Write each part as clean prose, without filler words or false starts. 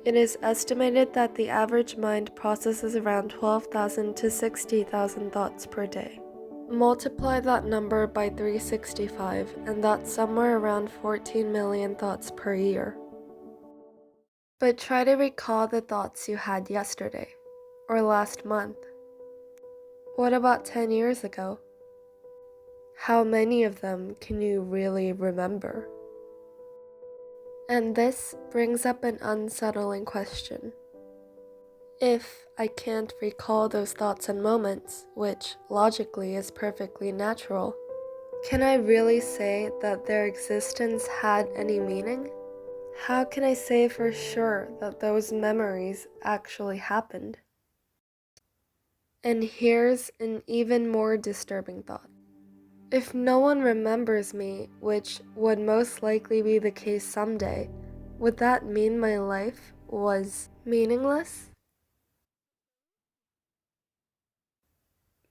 It is estimated that the average mind processes around 12,000 to 60,000 thoughts per day. Multiply that number by 365, and that's somewhere around 14 million thoughts per year. But try to recall the thoughts you had yesterday, or last month. What about 10 years ago? How many of them can you really remember? And this brings up an unsettling question. If I can't recall those thoughts and moments, which logically is perfectly natural, can I really say that their existence had any meaning? How can I say for sure that those memories actually happened? And here's an even more disturbing thought. If no one remembers me, which would most likely be the case someday, would that mean my life was meaningless?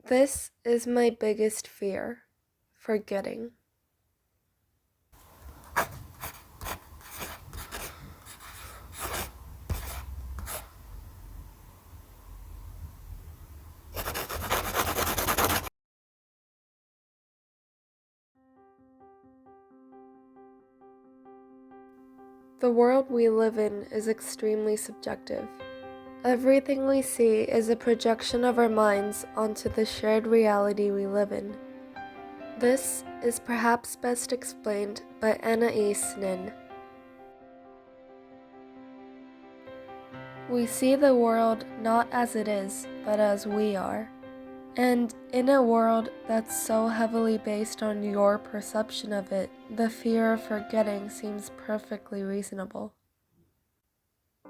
This is my biggest fear, forgetting. The world we live in is extremely subjective. Everything we see is a projection of our minds onto the shared reality we live in. This is perhaps best explained by Anais Nin. We see the world not as it is, but as we are. And in a world that's so heavily based on your perception of it, the fear of forgetting seems perfectly reasonable.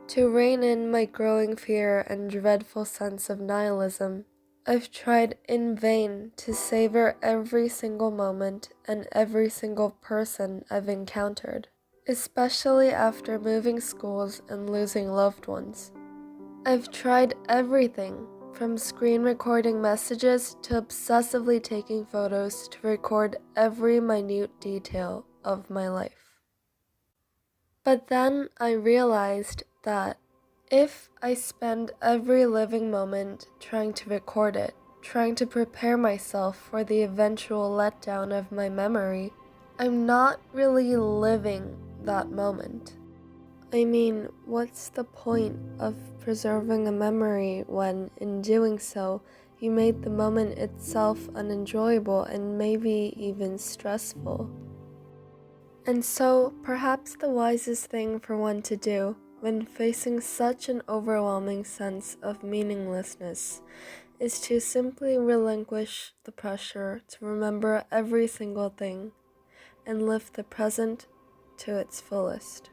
To rein in my growing fear and dreadful sense of nihilism, I've tried in vain to savor every single moment and every single person I've encountered, especially after moving schools and losing loved ones. I've tried everything, from screen recording messages to obsessively taking photos to record every minute detail of my life. But then I realized that if I spend every living moment trying to record it, trying to prepare myself for the eventual letdown of my memory, I'm not really living that moment. I mean, what's the point of preserving a memory when, in doing so, you made the moment itself unenjoyable and maybe even stressful? And so, perhaps the wisest thing for one to do when facing such an overwhelming sense of meaninglessness is to simply relinquish the pressure to remember every single thing and live the present to its fullest.